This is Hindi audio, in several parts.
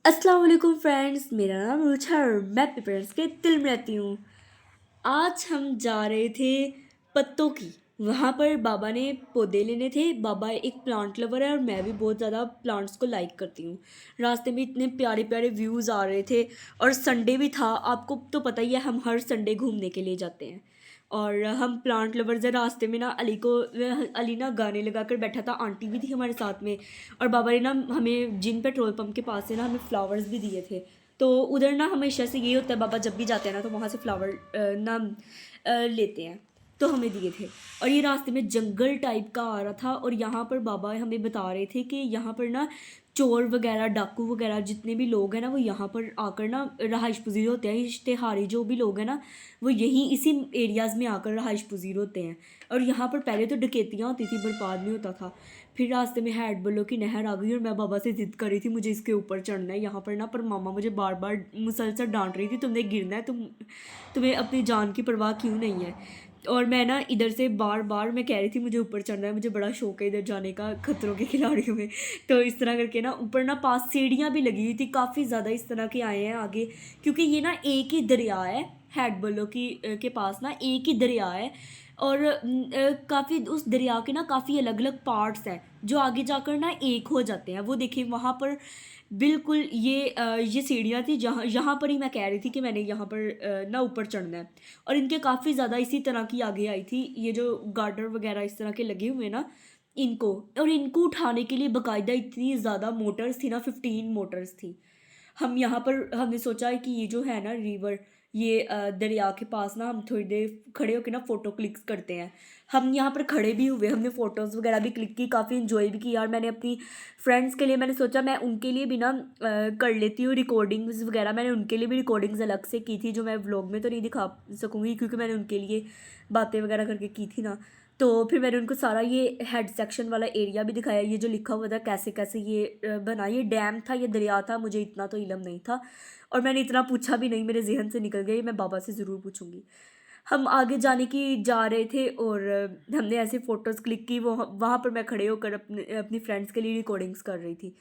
अस्सलाम वालेकुम फ्रेंड्स, मेरा नाम रुचा और मैं अपने पेरेंट्स के दिल में रहती हूँ। आज हम जा रहे थे पत्तों की। वहाँ पर बाबा ने पौधे लेने थे। बाबा एक प्लांट लवर है और मैं भी बहुत ज़्यादा प्लांट्स को लाइक करती हूँ। रास्ते में इतने प्यारे प्यारे व्यूज़ आ रहे थे और संडे भी था। आपको तो पता ही है, हम हर संडे घूमने के लिए जाते हैं। और हम प्लांट लवर्स है। रास्ते में ना अली ना गाने लगा कर बैठा था। आंटी भी थी हमारे साथ में। और बाबा ने ना हमें जिन पेट्रोल पंप के पास से ना हमें फ्लावर्स भी दिए थे। तो उधर ना हमेशा से ये होता है, बाबा जब भी जाते हैं ना तो वहाँ से फ्लावर लेते हैं। तो हमें दिए थे। और ये रास्ते में जंगल टाइप का आ रहा था और यहाँ पर बाबा हमें बता रहे थे कि यहाँ पर ना चोर वगैरह, डाकू वगैरह जितने भी लोग हैं ना, वो यहाँ पर आकर ना रहाइश पजीर होते हैं। इश्तेहारी जो भी लोग हैं ना, वो यहीं इसी एरियाज़ में आकर रहाइश पजीर होते हैं। और यहाँ पर पहले तो डकैतियाँ होती थी, बर्बाद नहीं होता था। फिर रास्ते में हैड बल्लो की नहर आ गई और मैं बाबा से ज़िद कर रही थी मुझे इसके ऊपर चढ़ना है यहाँ पर ना, पर मामा मुझे बार बार मुसलसल डांट रही थी, तुमने गिरना है, तुम्हें अपनी जान की परवाह क्यों नहीं है। और मैं ना इधर से बार बार मैं कह रही थी मुझे ऊपर चढ़ना है, मुझे बड़ा शौक है इधर जाने का खतरों के खिलाड़ियों में। तो इस तरह करके ना ऊपर ना पास सीढ़ियाँ भी लगी हुई थी, काफ़ी ज़्यादा इस तरह के आए हैं आगे। क्योंकि ये ना एक ही दरिया है, हैड बल्लो के पास ना एक ही दरिया है। और काफ़ी उस दरिया के ना काफ़ी अलग अलग पार्ट्स हैं जो आगे जाकर ना एक हो जाते हैं। वो देखिए वहाँ पर बिल्कुल ये सीढ़ियाँ थी, जहाँ यहाँ पर ही मैं कह रही थी कि मैंने यहाँ पर ना ऊपर चढ़ना है। और इनके काफ़ी ज़्यादा इसी तरह की आगे आई थी, ये जो गार्डर वगैरह इस तरह के लगे हुए ना इनको। और इनको उठाने के लिए बाकायदा इतनी ज़्यादा मोटर्स थी ना, 15 मोटर्स थी। हम यहाँ पर हमने सोचा है कि ये जो है ना रिवर, ये दरिया के पास ना हम थोड़ी देर खड़े होकर ना फ़ोटो क्लिक्स करते हैं। हम यहाँ पर खड़े भी हुए, हमने फ़ोटोज़ वगैरह भी क्लिक की, काफ़ी इन्जॉय भी किया। और मैंने अपनी फ्रेंड्स के लिए मैंने सोचा मैं उनके लिए भी ना कर लेती हूँ रिकॉर्डिंग्स वगैरह। मैंने उनके लिए भी रिकॉर्डिंग्स अलग से की थी, जो मैं व्लॉग में तो नहीं दिखा सकूँगी क्योंकि मैंने उनके लिए बातें वगैरह करके की थी ना। तो फिर मैंने उनको सारा ये हेड सेक्शन वाला एरिया भी दिखाया, ये जो लिखा हुआ था कैसे कैसे ये बना, ये डैम था, ये दरिया था, मुझे इतना तो इल्म नहीं था। और मैंने इतना पूछा भी नहीं, मेरे जहन से निकल गया, ये मैं बाबा से ज़रूर पूछूंगी। हम आगे जाने की जा रहे थे और हमने ऐसे फ़ोटोज़ क्लिक की। वो वहाँ पर मैं खड़े होकर अपने अपनी फ्रेंड्स के लिए रिकॉर्डिंग्स कर रही थी।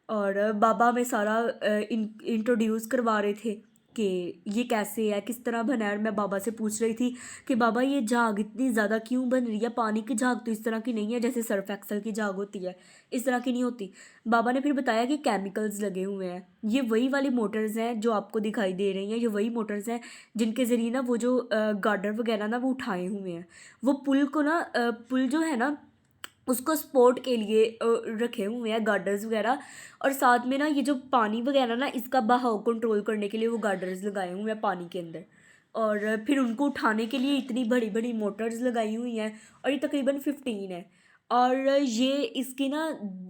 और बाबा हमें सारा इंट्रोड्यूस करवा रहे थे कि ये कैसे है, किस तरह बना है। और मैं बाबा से पूछ रही थी कि बाबा ये झाग इतनी ज़्यादा क्यों बन रही है, पानी की झाग तो इस तरह की नहीं है जैसे सर्फ एक्सल की झाग होती है, इस तरह की नहीं होती। बाबा ने फिर बताया कि केमिकल्स लगे हुए हैं, ये वही वाली मोटर्स हैं जो आपको दिखाई दे रही हैं, ये वही मोटर्स हैं जिनके ज़रिए ना वो जो गार्डर वगैरह ना वो उठाए हुए हैं। वो पुल को ना पुल जो है ना उसको सपोर्ट के लिए रखे हुए हैं गार्डर्स वगैरह। और साथ में ना ये जो पानी वगैरह ना इसका बहाव कंट्रोल करने के लिए वो गार्डर्स लगाए हुए हैं पानी के अंदर। और फिर उनको उठाने के लिए इतनी बड़ी बड़ी मोटर्स लगाई हुई हैं। और ये तकरीबन 15 है। और ये इसकी ना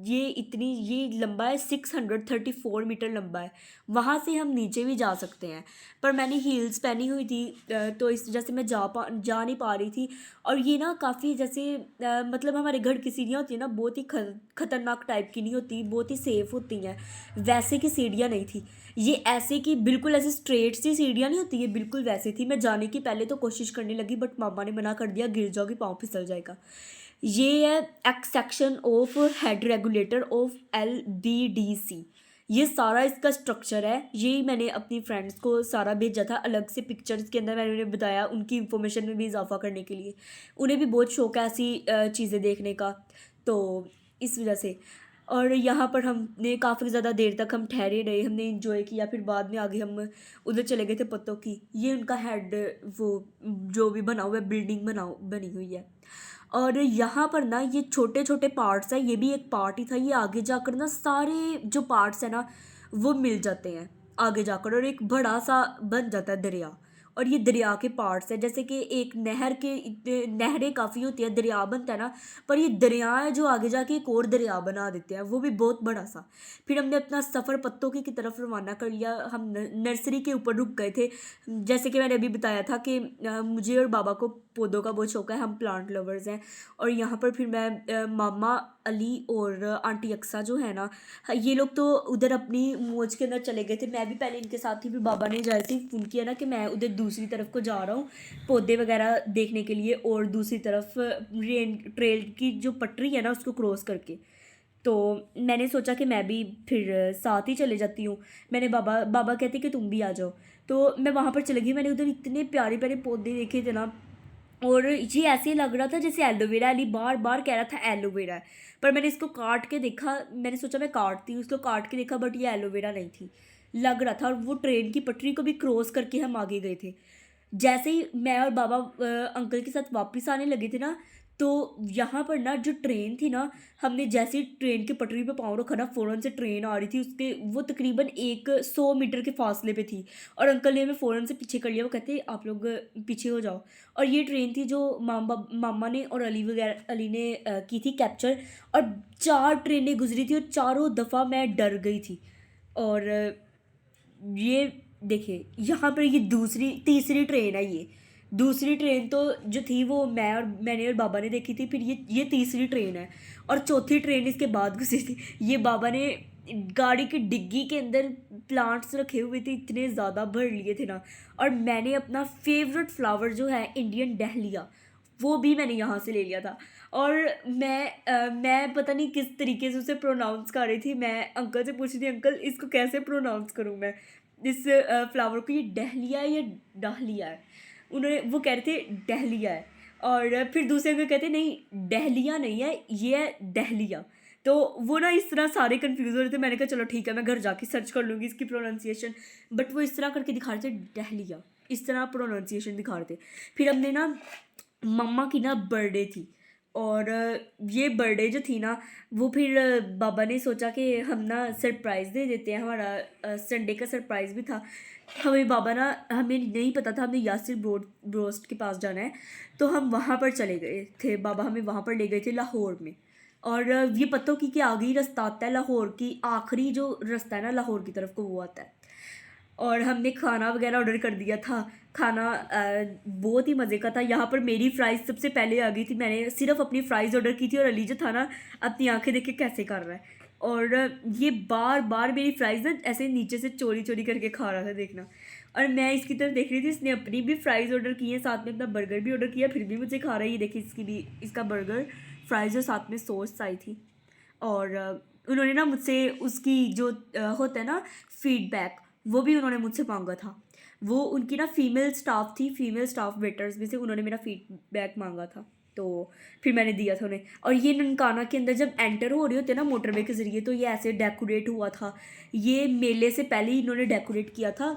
ये लंबा है, 634 मीटर लंबा है। वहाँ से हम नीचे भी जा सकते हैं, पर मैंने हील्स पहनी हुई थी तो इस वजह से मैं जा नहीं पा रही थी। और ये ना काफ़ी जैसे मतलब हमारे घर की सीढ़ियाँ होती हैं ना, बहुत ही खतरनाक टाइप की नहीं होती, बहुत ही सेफ़ होती हैं, वैसे की सीढ़ियाँ नहीं थी। ये ऐसे कि बिल्कुल ऐसे स्ट्रेट सी सीढ़ियाँ नहीं होती, ये बिल्कुल वैसे थी। मैं जाने की पहले तो कोशिश करने लगी बट मामा ने मना कर दिया, गिर जाओगी, पाँव फिसल जाएगा। ये है x section of head regulator of LBDC। ये सारा इसका स्ट्रक्चर है। यही मैंने अपनी फ्रेंड्स को सारा भेजा था अलग से, पिक्चर्स के अंदर मैंने उन्हें बताया उनकी इन्फॉर्मेशन में भी इजाफा करने के लिए। उन्हें भी बहुत शौक है ऐसी चीज़ें देखने का, तो इस वजह से। और यहाँ पर हमने काफ़ी ज़्यादा देर तक हम ठहरे रहे, हमने इंजॉय किया। फिर बाद में आगे हम उधर चले गए थे पत्तों की। ये उनका हेड, वो जो भी बना हुआ है बिल्डिंग बनी हुई है। और यहाँ पर ना ये छोटे छोटे पार्ट्स हैं, ये भी एक पार्ट ही था। ये आगे जाकर ना सारे जो पार्ट्स हैं ना वो मिल जाते हैं आगे जाकर और एक बड़ा सा बन जाता है दरिया। और ये दरिया के पार्ट्स है, जैसे कि एक नहर के नहरें काफ़ी होती है, दरिया बनता है ना, पर ये दरिया है जो आगे जाके एक और दरिया बना देते हैं, वो भी बहुत बड़ा सा। फिर हमने अपना सफ़र पत्तों की तरफ रवाना कर लिया। हम नर्सरी के ऊपर रुक गए थे। जैसे कि मैंने अभी बताया था कि मुझे और बाबा को पौधों का बहुत शौक है, हम प्लांट लवर्स हैं। और यहाँ पर फिर मैं मामा अली और आंटी अक्सा जो है ना, हाँ, ये लोग तो उधर अपनी मौज के अंदर चले गए थे। मैं भी पहले इनके साथ थी, फिर बाबा ने जैसे ही फ़ोन किया ना कि मैं उधर दूसरी तरफ को जा रहा हूँ पौधे वगैरह देखने के लिए, और दूसरी तरफ रेन ट्रेल की जो पटरी है ना उसको क्रॉस करके। तो मैंने सोचा कि मैं भी फिर साथ ही चले जाती हूँ। मैंने बाबा बाबा कहते कि तुम भी आ जाओ। तो मैं वहाँ पर चली गई। मैंने उधर इतने प्यारे प्यारे पौधे देखे थे ना, और ये ऐसे लग रहा था जैसे एलोवेरा। अली बार बार कह रहा था एलोवेरा है, पर मैंने इसको काट के देखा। मैंने सोचा मैं काटती हूँ, इसको काट के देखा, बट ये एलोवेरा नहीं थी, लग रहा था। और वो ट्रेन की पटरी को भी क्रॉस करके हम आगे गए थे। जैसे ही मैं और बाबा अंकल के साथ वापस आने लगे थे ना, तो यहाँ पर ना जो ट्रेन थी ना, हमने जैसे ही ट्रेन की पटरी पे पाँव रखा ना, फ़ौरन से ट्रेन आ रही थी। उसके वो तकरीबन एक 100 मीटर के फासले पे थी, और अंकल ने हमें फ़ौरन से पीछे कर लिया। वो कहते आप लोग पीछे हो जाओ। और ये ट्रेन थी जो मामा ने और अली ने की थी कैप्चर। और 4 ट्रेनें गुजरी थी, और चारों दफ़ा मैं डर गई थी। और ये देखिए, यहाँ पर ये दूसरी तीसरी ट्रेन है। ये दूसरी ट्रेन तो जो थी वो मैंने और बाबा ने देखी थी। फिर ये तीसरी ट्रेन है, और चौथी ट्रेन इसके बाद गुजरी थी। ये बाबा ने गाड़ी की डिग्गी के अंदर प्लांट्स रखे हुए थे, इतने ज़्यादा भर लिए थे ना। और मैंने अपना फेवरेट फ्लावर जो है इंडियन डहलिया, वो भी मैंने यहाँ से ले लिया था। और मैं पता नहीं किस तरीके से उसे प्रोनाउंस कर रही थी। मैं अंकल से पूछ रही थी, अंकल इसको कैसे प्रोनाउंस करूँ मैं, इस फ्लावर को, ये डहलिया है या डाहलिया है। वो कह रहे थे डहलिया है। और फिर दूसरे अंकल कहते नहीं, डहलिया नहीं है, ये है डहलिया। तो वो ना इस तरह सारे कंफ्यूज हो रहे थे। मैंने कहा चलो ठीक है, मैं घर जाके सर्च कर लूँगी इसकी प्रोनाउंसिएशन। बट वो इस तरह करके दिखा रहे थे, डहलिया, इस तरह प्रोनाउंसिएशन दिखा रहे थे। फिर हमने ना, मम्मा की ना बर्थडे थी, और ये बर्थडे जो थी ना, वो फिर बाबा ने सोचा कि हम ना सरप्राइज़ दे देते हैं। हमारा संडे का सरप्राइज़ भी था। हमें नहीं पता था हमें यासिर ब्रोस्ट के पास जाना है, तो हम वहाँ पर चले गए थे। बाबा हमें वहाँ पर ले गए थे, लाहौर में। और ये पत्तों की आगे ही रास्ता आता है लाहौर की, आखिरी जो रास्ता है ना लाहौर की तरफ को, वो आता है। और हमने खाना वगैरह ऑर्डर कर दिया था। खाना बहुत ही मज़े का था। यहाँ पर मेरी फ़्राइज़ सबसे पहले आ गई थी। मैंने सिर्फ अपनी फ़्राइज़ ऑर्डर की थी, और अली जो था ना, अपनी आंखें देख के कैसे कर रहा है। और ये बार बार मेरी फ़्राइज़ ना ऐसे नीचे से चोरी चोरी करके खा रहा था, देखना। और मैं इसकी तरफ देख रही थी, इसने अपनी भी फ़्राइज़ ऑर्डर की है, साथ में अपना बर्गर भी ऑर्डर किया, फिर भी मुझे खा रहा है। ये देखिए, इसका बर्गर, फ़्राइज़ और साथ में सॉस आई थी। और उन्होंने ना मुझसे उसकी जो होता है ना फीडबैक, वो भी उन्होंने मुझसे मांगा था। वो उनकी ना फीमेल स्टाफ थी, फीमेल स्टाफ वेटर्स में से उन्होंने मेरा फीडबैक मांगा था। तो फिर मैंने दिया था उन्हें। और ये ननकाना के अंदर जब एंटर हो रहे होते हैं ना मोटरवे के ज़रिए, तो ये ऐसे डेकोरेट हुआ था। ये मेले से पहले ही इन्होंने डेकोरेट किया था।